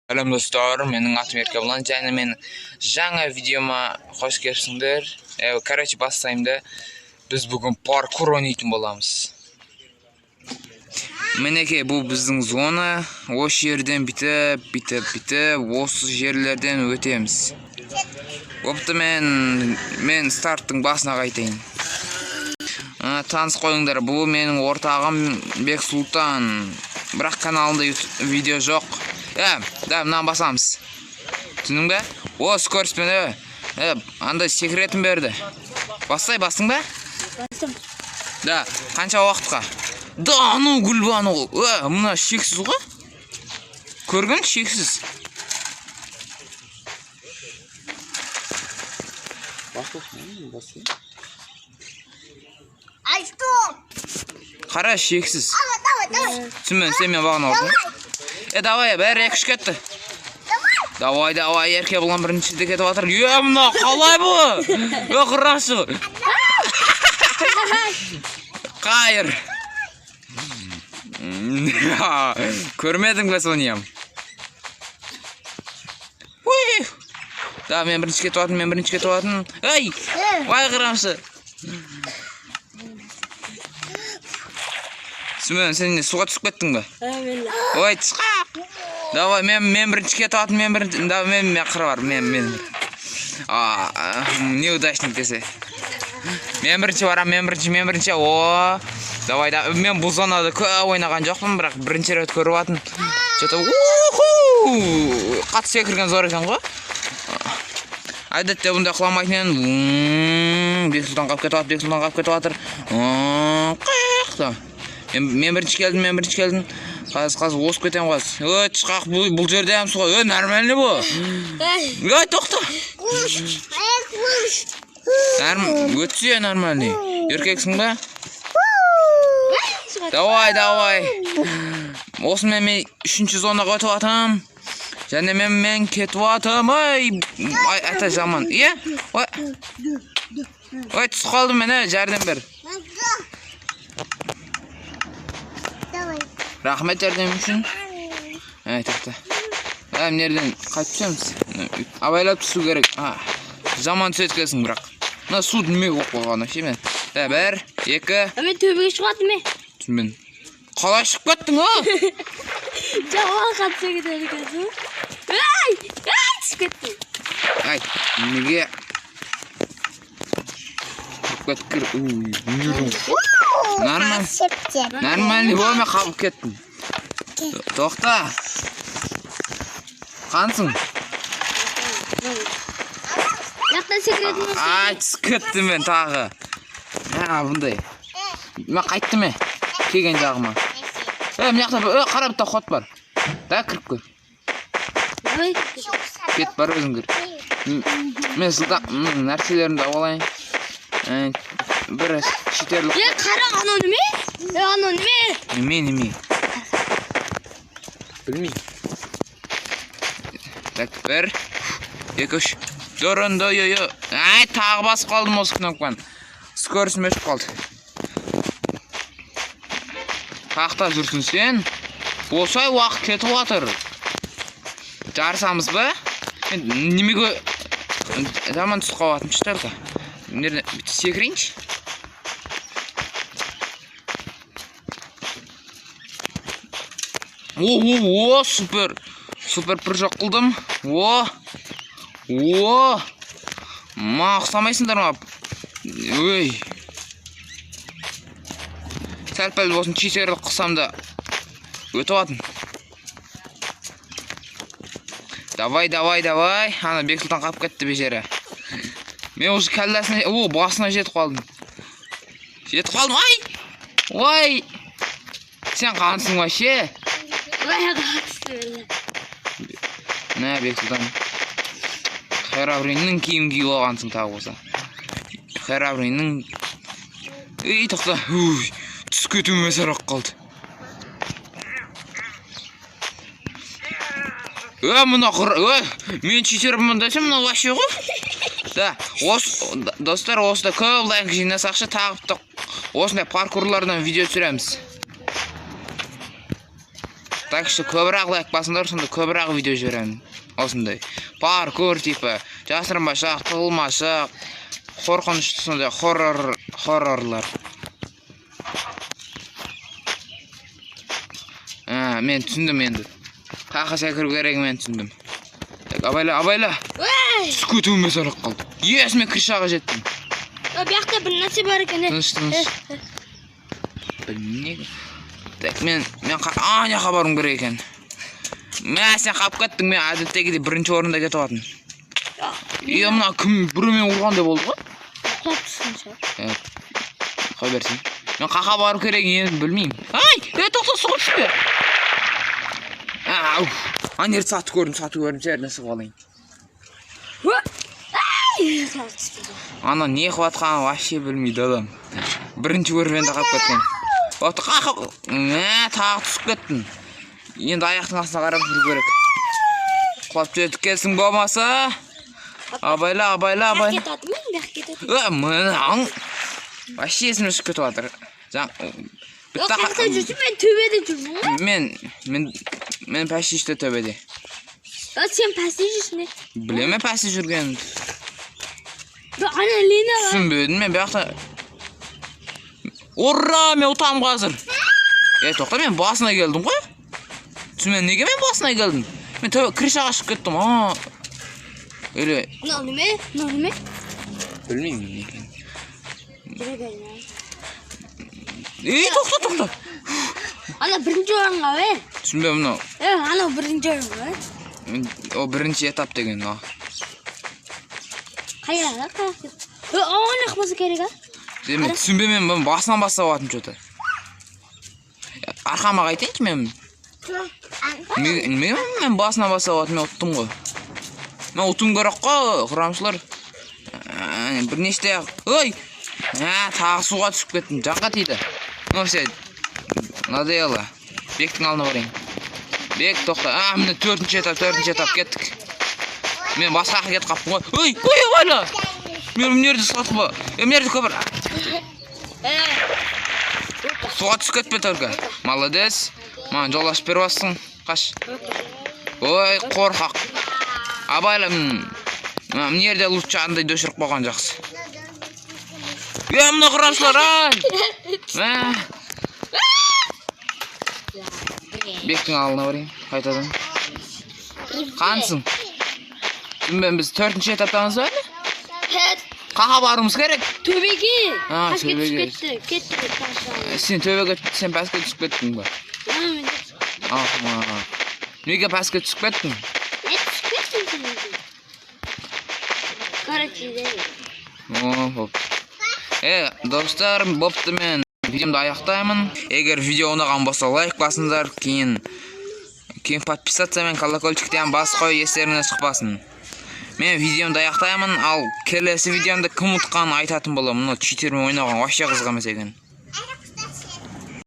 Selam dostlar, mening atim Erkeblan және мен жаңа видеома қош келіпсіңдер. Короче, бастаймда. Біз бүгін паркур ойнайтын боламыз. Мінекей, бұл біздің зона. Осы жерден бітіп, осы жерлерден өтеміз. Опты мен старттың басына қайтайын. Таныс қойыңдар, бұл менің ортағым Бексұлтан. Бірақ каналында видео жоқ. Да, мынаны басамыз. Түсінің бе? Скоростьпен, андай секретін берді. Бастың ба? Бастым. Да, қанша уақытқа? Да, гүлбану. Мына шексіз ғой? Көргін, шексіз. Қара, шексіз. Түсінмен, сен мен бағына ордың. Давай, бәрі екі кетті. Давай, Еркебұлан біріншіде кетіп атыр. Мына, қалай бұл? Құрашы. Қайыр. Көрмедің бе сонем? Да, мен бірінші кетіп атын. Ай, құрашы. Сүмен, сен суға түсіп кеттің бе? Ой, түсқақ. Давай, мен бірінші кетіп атын, мен қыры бар, мен. Неудачник десе. Мен бірінші. Давай, мен бұл зонада көп ойнаған жоқпын, бірақ бірінші рет көріп атын. Қатты секірген зор екен ғой. Әдетте бұнда құламайтын. Бексұлтан қап кетіп атыр. Қиқта. Мен бірінші келдім. Қаз осып кетем қаз. Тышқақ бұл жерде әмсі ғой. Нормальный бұл. Тоқта. Өтсе нормальный. Еркексің ба? Давай. Осымен мен үшінші зонаға өтіп атам. Және мен кетіп атам. Айта жаман. Түсіп қалдым мен, жәрдем бер. Рахмет жәрдем үшін. Тоқта. Нерден қайтып түсеміз. Абайлап түсу керек. Жаман түсеткесің бірақ. Мына суды неме қоқ қойғаны ше мен. Бір, екі. Мен төбеге шығатын ме? Түсінбен. Қалай шығып кеттің, Жаман қатса кетеді екенсің. Түсіп кеттің. Неге? Көткір. Нормальный болмай қалып кеттім. Тоқта. Қансың? Жақтан секіретін өсі. Түсіп кеттім мен тағы. Бұндай. Мен қайттым ме? Келген жағыма. Мен яқта қарап та қот бар. Да, кіріп көр. Кет бар өзің кір. Мен жылдақ нәрселерімді алайын. Бір шетерлік. Қара, анау неме? Неме? Білмей. Бір, екі, үш. Дұрынды, тағы басып қалдым осы кнопканы. Скоростьім өшіп қалды. Қақта жүрсің сен? Осай уақыт кетіп атыр. Жарысамыз ба? Немеге жаман түсіп қалатын шыдарға. Секірейінші? Супер прыжок қылдым. Ма ұқсамайсыңдар ма? Сәл-пәл болсын чесерлік қылсам да өтіп атын. Давай. Ана Бексұлтан қап кетті бешері. Мен осы кәлләсіне, басына жетіп қалдым. Ой! Сен қансың вообще? Бексұлтан. Хайравриннің киім киіп алғансың тағы болса. Хайравриннің... Тоқта. Түсіп кетуіме сарақ қалды. Мына мен читермін десем, мына вообще ғой. Достар, осыда көп лайк жинасақшы тағып осындай паркурлардан видео түсіреміз. Так что көбірек лайк басыңдар, сонда көбірек видео жіберемін. Осындай. Паркур типа, жасырмашақ, тығылмашақ, қорқынышты сондай хоррорлар. Мен түсіндім енді. Қақа секіру керек мен түсіндім. Так, абайла. Түсіп кетуіме сарап қалды. Ес, мен кіршаға жеттім. Бұяқта бір нәрсе бар екен. Тыныш. Білмейді. Так, мен аняға барым керек екен. Сен қап кеттің, мен әдеттегідей бірінші орында кетіп атын. Мына кім біреумен ұрғандай болды ғой? Қой берсін. Мен қақа бару керек енді білмеймін. Тоқта суға түспе. Анерді саты көрдім, жеріне сығып алайын. Ана не қуатқанын вообще білмейді адам. Бірінші көргенде қап кеткен. Оқты қақып, тағы түсіп кеттің. Енді аяқтың астына қарап жүру керек. Құлап жетіп келсің болмаса. Абайла. Бәқ кететін. Вообще есімде шығып кетіп жатыр. Қақта жүрсің, мен төбеде жүрмін. Мен пәші ішті төбеде. Сен пәсте жүрсің. Білеме пәсте жүрген. Ана Лена бар. Түсінбедім мен бәқта. Ура, мен ұтам қазір. Тоқта, мен басына келдім ғой. Түсінмен неге мен басына келдім? Мен крышаға шығып кеттім. Неме? Білмеймін некен. Тоқта. Ана бірінші орынға бер. Түсінбе мұнау. Ана бірінші орынға бер. О бірінші этап деген. Қайраға қайраға. Оны қымасы керек, Мен түсінбе мен басынан бастап атым жоты. Арқама қайтайыншы мен. Мен басынан бастап атым, мен ұттым ғой. Мен ұтым керек қой, құрамшылар. Бірнеште ой! Тағы суға түсіп кеттім, жанға тейді. Все, надоело. Бектің алдына барайын. Бек, тоқта. Міне төртінші этап кеттік. Мен басқаға кетіп қаппын ғой. Ой, абайла! Мен өмнерді сатып ба? Өмнерді көпір. Суға түсіп кетпе только. Молодец. Маған жол ашып беріп бассың. Қаш. Ой, қорқақ. Абайла, өмнерде лучше андай дөшіріп қойған жақсы. Мына құрамшылар, Бектің алдына барайын, қайтадан. Қансың? Біз төртінші этаптамыз ба әлі? Қаға барымыз керек? Төбеге. Төбеге. Сен төбеге сен пәске түсіп кеттің ба? Неге пәске түсіп кеттің? Мен түсіп кеттім сенеге. Достар, бопты мен видеомды аяқтаймын. Егер видео ұнаған болса лайк басыңдар, кейін подписаться мен колокольчиктен бас қой, естеріңе шықпасын. Мен видеомды аяқтаймын, ал келесі видеомды кім ұтқанын айтатын боламын. Читермен ойнаған вообще қызық емес екен.